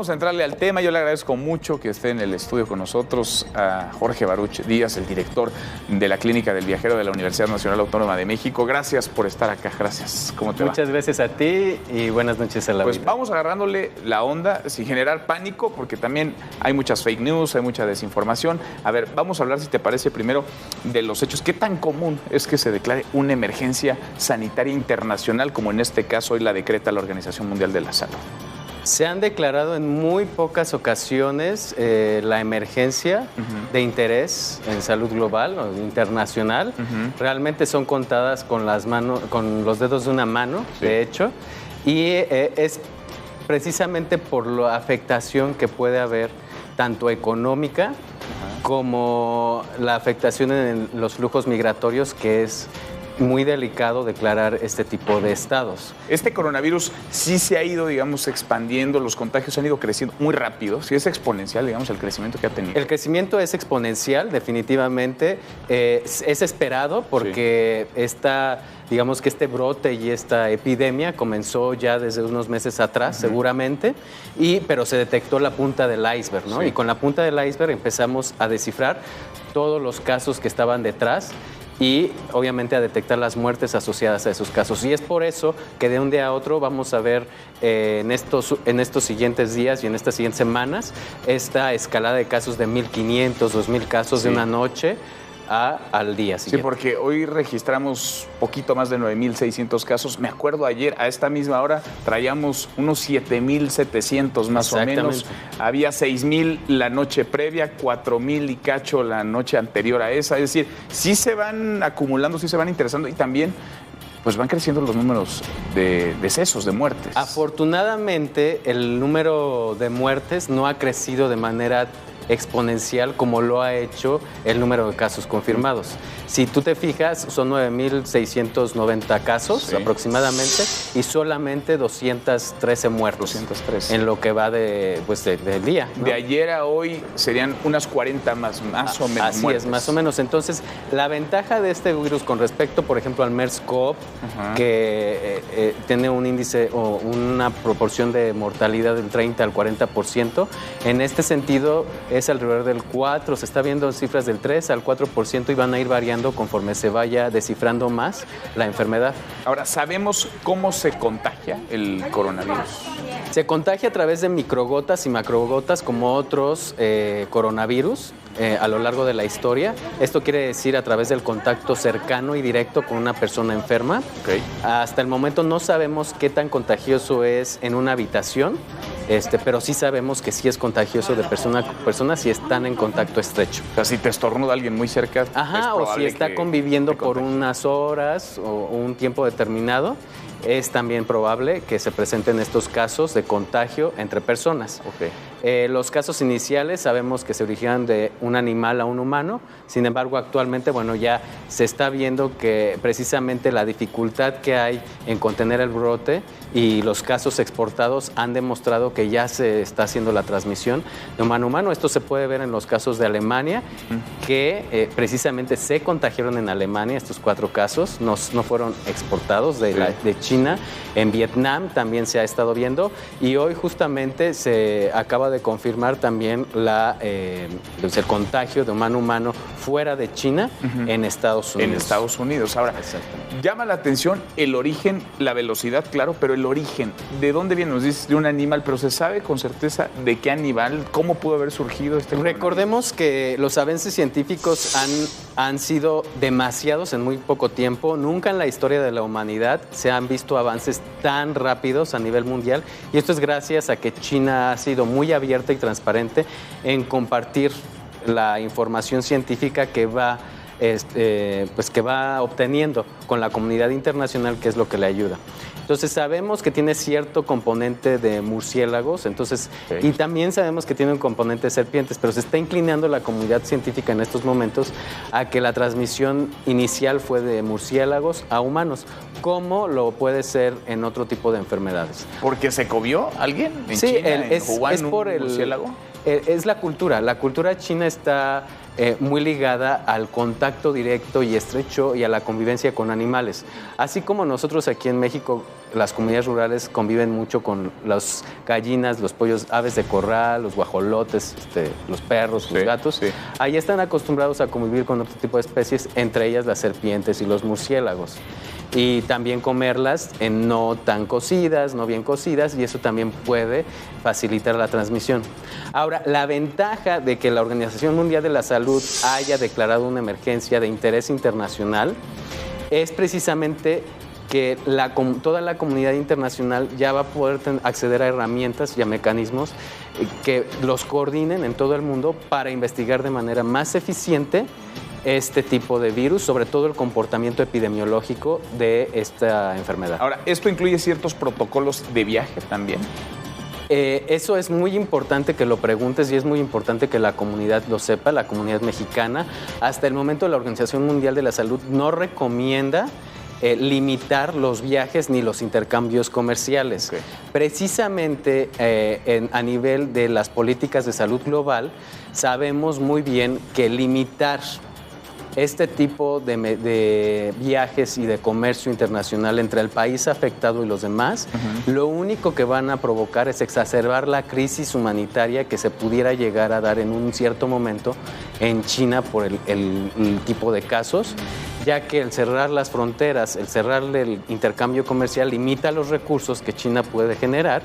vamos a entrarle al tema. Yo le agradezco mucho que esté en el estudio con nosotros a Jorge Baruch Díaz, el director de la Clínica del Viajero de la Universidad Nacional Autónoma de México. Gracias por estar acá. Gracias. ¿Cómo te va? Muchas gracias a ti y buenas noches a la vida. Pues vamos agarrándole la onda sin generar pánico, porque también hay muchas fake news, hay mucha desinformación. A ver, vamos a hablar, si te parece, primero de los hechos. ¿Qué tan común es que se declare una emergencia sanitaria internacional, como en este caso hoy la decreta la Organización Mundial de la Salud? Se han declarado en muy pocas ocasiones la emergencia de interés en salud global o internacional. Realmente son contadas con las manos, con los dedos de una mano, de hecho, y es precisamente por la afectación que puede haber tanto económica como la afectación en los flujos migratorios, que es muy delicado declarar este tipo de estados. Este coronavirus sí se ha ido, digamos, expandiendo, los contagios han ido creciendo muy rápido, sí es exponencial, digamos, el crecimiento que ha tenido. El crecimiento es exponencial, definitivamente, es esperado porque digamos que este brote y esta epidemia comenzó ya desde unos meses atrás, seguramente, pero se detectó la punta del iceberg, ¿no? Sí. Y con la punta del iceberg empezamos a descifrar todos los casos que estaban detrás y obviamente a detectar las muertes asociadas a esos casos. Y es por eso que de un día a otro vamos a ver en estos siguientes días y en estas siguientes semanas esta escalada de casos de 1,500, 2,000 casos de una noche al día siguiente. Sí, porque hoy registramos poquito más de 9,600 casos. Me acuerdo ayer, a esta misma hora, traíamos unos 7,700 más o menos. Había 6,000 la noche previa, 4,000 y cacho la noche anterior a esa. Es decir, sí se van acumulando, sí se van interesando y también pues van creciendo los números de decesos, de muertes. Afortunadamente, el número de muertes no ha crecido de manera exponencial como lo ha hecho el número de casos confirmados. Si tú te fijas, son 9,690 casos aproximadamente y solamente 213 muertos. 213. En lo que va del día, ¿no? De ayer a hoy serían unas 40 más o menos Así muertes. es, más o menos. Entonces, la ventaja de este virus con respecto, por ejemplo, al MERS-CoV, que tiene un índice o una proporción de mortalidad del 30 al 40%, en este sentido es alrededor del 4%, se está viendo cifras del 3 al 4% y van a ir variando conforme se vaya descifrando más la enfermedad. Ahora, ¿sabemos cómo se contagia el coronavirus? Se contagia a través de microgotas y macrogotas como otros coronavirus a lo largo de la historia. Esto quiere decir a través del contacto cercano y directo con una persona enferma. Hasta el momento no sabemos qué tan contagioso es en una habitación, pero sí sabemos que sí es contagioso de persona a persona si están en contacto estrecho. O sea, si te estornuda alguien muy cerca, o si está conviviendo por unas horas o un tiempo determinado, es también probable que se presenten estos casos de contagio entre personas. Los casos iniciales sabemos que se originan de un animal a un humano, sin embargo actualmente ya se está viendo que precisamente la dificultad que hay en contener el brote y los casos exportados han demostrado que ya se está haciendo la transmisión de humano a humano. Esto se puede ver en los casos de Alemania, que precisamente se contagiaron en Alemania, estos 4 casos, no fueron exportados de China. En Vietnam también se ha estado viendo y hoy justamente se acaba de confirmar también el contagio de humano a humano fuera de China en Estados Unidos. En Estados Unidos. Ahora, llama la atención el origen, la velocidad, claro, pero el origen, ¿de dónde viene? Nos dices de un animal, pero ¿se sabe con certeza de qué animal? ¿Cómo pudo haber surgido este coronavirus? Recordemos que los avances científicos han sido demasiados en muy poco tiempo. Nunca en la historia de la humanidad se han visto avances tan rápidos a nivel mundial y esto es gracias a que China ha sido muy abierta y transparente en compartir la información científica que va obteniendo con la comunidad internacional, que es lo que le ayuda. Entonces sabemos que tiene cierto componente de murciélagos, y también sabemos que tiene un componente de serpientes, pero se está inclinando la comunidad científica en estos momentos a que la transmisión inicial fue de murciélagos a humanos, como lo puede ser en otro tipo de enfermedades. ¿Porque se comió alguien en sí, China, es por un murciélago? Es la cultura. La cultura china está muy ligada al contacto directo y estrecho y a la convivencia con animales. Así como nosotros aquí en México, las comunidades rurales conviven mucho con las gallinas, los pollos, aves de corral, los guajolotes, los perros, los gatos. Sí. Ahí están acostumbrados a convivir con otro tipo de especies, entre ellas las serpientes y los murciélagos. Y también comerlas en no tan cocidas, no bien cocidas, y eso también puede facilitar la transmisión. Ahora, la ventaja de que la Organización Mundial de la Salud haya declarado una emergencia de interés internacional es precisamente que toda la comunidad internacional ya va a poder acceder a herramientas y a mecanismos que los coordinen en todo el mundo para investigar de manera más eficiente este tipo de virus, sobre todo el comportamiento epidemiológico de esta enfermedad. Ahora, ¿esto incluye ciertos protocolos de viaje también? Eso es muy importante que lo preguntes y es muy importante que la comunidad lo sepa, la comunidad mexicana. Hasta el momento la Organización Mundial de la Salud no recomienda limitar los viajes ni los intercambios comerciales. Okay. Precisamente a nivel de las políticas de salud global, sabemos muy bien que limitar este tipo de viajes y de comercio internacional entre el país afectado y los demás, lo único que van a provocar es exacerbar la crisis humanitaria que se pudiera llegar a dar en un cierto momento en China por el tipo de casos, ya que el cerrar las fronteras, el cerrarle el intercambio comercial limita los recursos que China puede generar,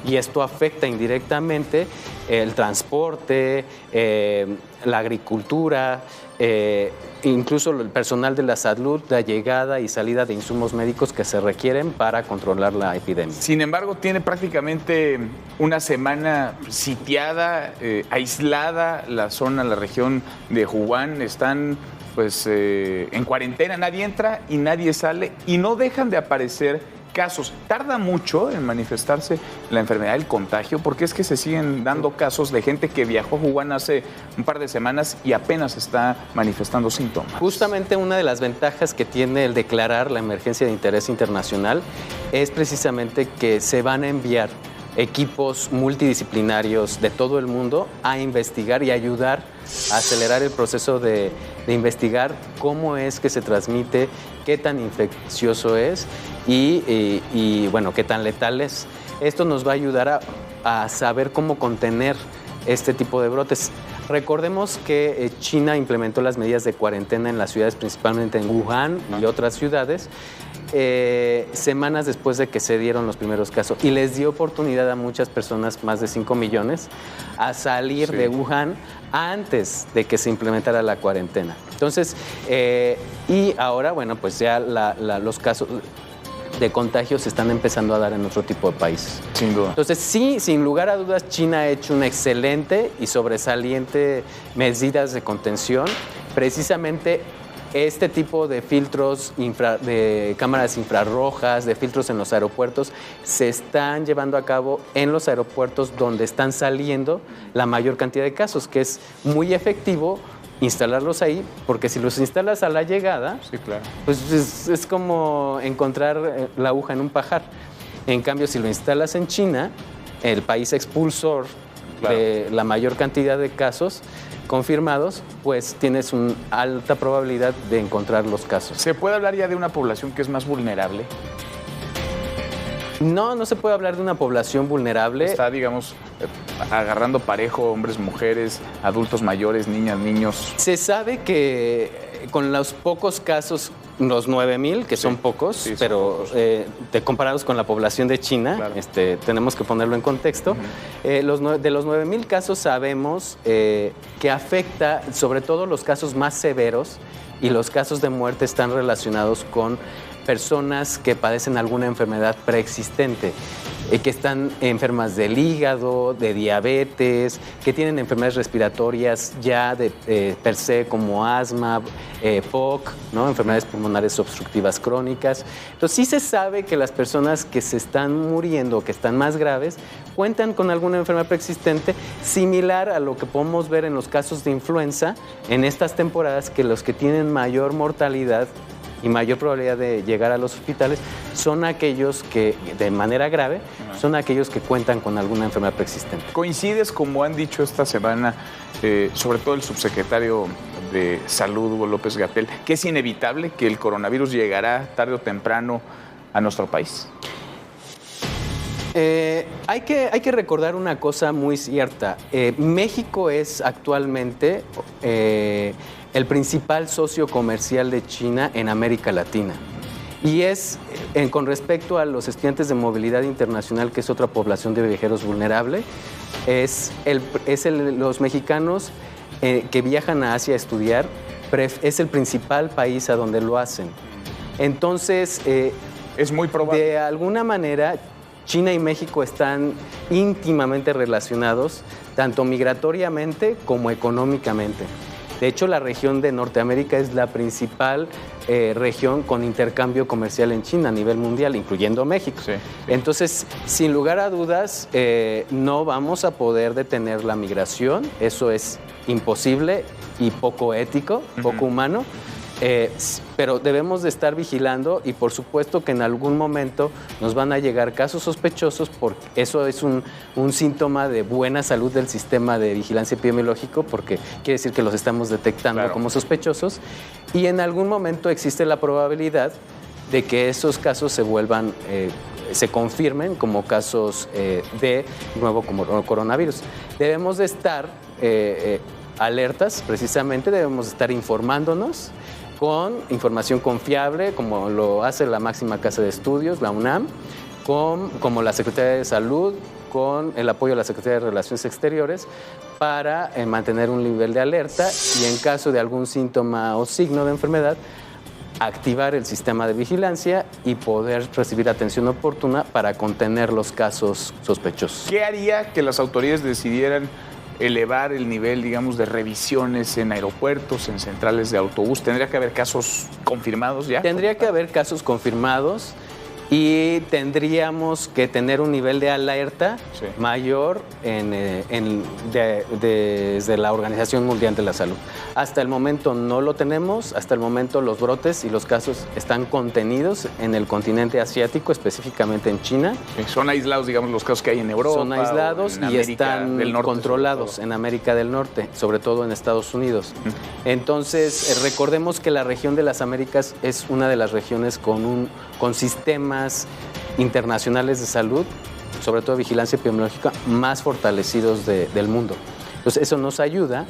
y esto afecta indirectamente el transporte, la agricultura, incluso el personal de la salud, la llegada y salida de insumos médicos que se requieren para controlar la epidemia. Sin embargo, tiene prácticamente una semana sitiada, aislada la zona, la región de Wuhan. Están en cuarentena, nadie entra y nadie sale, y no dejan de aparecer casos. Tarda mucho en manifestarse la enfermedad, el contagio, porque es que se siguen dando casos de gente que viajó a Wuhan hace un par de semanas y apenas está manifestando síntomas. Justamente una de las ventajas que tiene el declarar la emergencia de interés internacional es precisamente que se van a enviar equipos multidisciplinarios de todo el mundo a investigar y ayudar a acelerar el proceso de investigar cómo es que se transmite, qué tan infeccioso es y bueno, qué tan letal es. Esto nos va a ayudar a saber cómo contener este tipo de brotes. Recordemos que China implementó las medidas de cuarentena en las ciudades, principalmente en Wuhan y otras ciudades, semanas después de que se dieron los primeros casos, y les dio oportunidad a muchas personas, más de 5 millones, a salir de Wuhan antes de que se implementara la cuarentena. Entonces, y ahora, bueno, pues ya los casos de contagios se están empezando a dar en otro tipo de países. Sin duda. Entonces, sí, sin lugar a dudas, China ha hecho una excelente y sobresaliente medidas de contención. Precisamente este tipo de filtros de cámaras infrarrojas, de filtros en los aeropuertos, se están llevando a cabo en los aeropuertos donde están saliendo la mayor cantidad de casos, que es muy efectivo instalarlos ahí, porque si los instalas a la llegada, pues es como encontrar la aguja en un pajar. En cambio, si lo instalas en China, el país expulsor de la mayor cantidad de casos confirmados, pues tienes una alta probabilidad de encontrar los casos. ¿Se puede hablar ya de una población que es más vulnerable? No se puede hablar de una población vulnerable. Está, digamos, agarrando parejo hombres, mujeres, adultos mayores, niñas, niños. Se sabe que con los pocos casos, los 9,000, que son pocos, pero comparados con la población de China, tenemos que ponerlo en contexto. De los 9,000 casos sabemos que afecta sobre todo los casos más severos, y los casos de muerte están relacionados con personas que padecen alguna enfermedad preexistente, que están enfermas del hígado, de diabetes, que tienen enfermedades respiratorias ya per se, como asma, POC, ¿no? Enfermedades pulmonares obstructivas crónicas. Entonces sí se sabe que las personas que se están muriendo, que están más graves, cuentan con alguna enfermedad preexistente, similar a lo que podemos ver en los casos de influenza en estas temporadas, que los que tienen mayor mortalidad y mayor probabilidad de llegar a los hospitales son aquellos que, de manera grave, son aquellos que cuentan con alguna enfermedad preexistente. ¿Coincides, como han dicho esta semana, sobre todo el subsecretario de Salud, Hugo López-Gatell, que es inevitable que el coronavirus llegará tarde o temprano a nuestro país? Hay que recordar una cosa muy cierta. México es actualmente el principal socio comercial de China en América Latina. Y es, con respecto a los estudiantes de movilidad internacional, que es otra población de viajeros vulnerable, los mexicanos que viajan a Asia a estudiar, es el principal país a donde lo hacen. Entonces, es muy probable. De alguna manera, China y México están íntimamente relacionados, tanto migratoriamente como económicamente. De hecho, la región de Norteamérica es la principal región con intercambio comercial en China a nivel mundial, incluyendo México. Sí. Entonces, sin lugar a dudas, no vamos a poder detener la migración. Eso es imposible y poco ético, poco humano. Pero debemos de estar vigilando y por supuesto que en algún momento nos van a llegar casos sospechosos, porque eso es un síntoma de buena salud del sistema de vigilancia epidemiológico, porque quiere decir que los estamos detectando como sospechosos, y en algún momento existe la probabilidad de que esos casos se confirmen como casos de nuevo coronavirus. Debemos de estar alertas, precisamente, debemos de estar informándonos con información confiable, como lo hace la máxima casa de estudios, la UNAM, como la Secretaría de Salud, con el apoyo de la Secretaría de Relaciones Exteriores, para mantener un nivel de alerta y en caso de algún síntoma o signo de enfermedad, activar el sistema de vigilancia y poder recibir atención oportuna para contener los casos sospechosos. ¿Qué haría que las autoridades decidieran elevar el nivel, digamos, de revisiones en aeropuertos, en centrales de autobús? ¿Tendría que haber casos confirmados ya? Tendría que haber casos confirmados y tendríamos que tener un nivel de alerta mayor desde la Organización Mundial de la Salud. Hasta el momento no lo tenemos, hasta el momento los brotes y los casos están contenidos en el continente asiático, específicamente en China. Son aislados, digamos, los casos que hay en Europa. Son aislados y están controlados en América del Norte, sobre todo en Estados Unidos. Entonces, recordemos que la región de las Américas es una de las regiones con sistemas internacionales de salud, sobre todo vigilancia epidemiológica, más fortalecidos del mundo. Entonces, eso nos ayuda,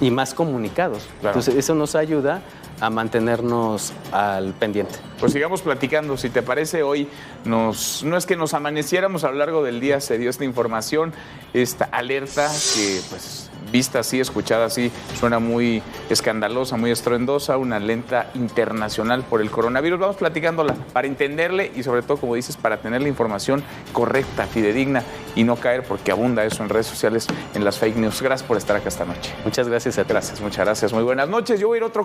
y más comunicados. Claro. Entonces, eso nos ayuda a mantenernos al pendiente. Pues sigamos platicando, si te parece. Hoy no es que nos amaneciéramos, a lo largo del día se dio esta información, esta alerta que, pues, vista así, escuchada así, suena muy escandalosa, muy estruendosa, una alerta internacional por el coronavirus. Vamos platicándola para entenderle y sobre todo, como dices, para tener la información correcta, fidedigna y no caer, porque abunda eso en redes sociales, en las fake news. Gracias por estar acá esta noche. Muchas gracias a ti. Gracias, muchas gracias. Muy buenas noches. Yo voy a ir a otro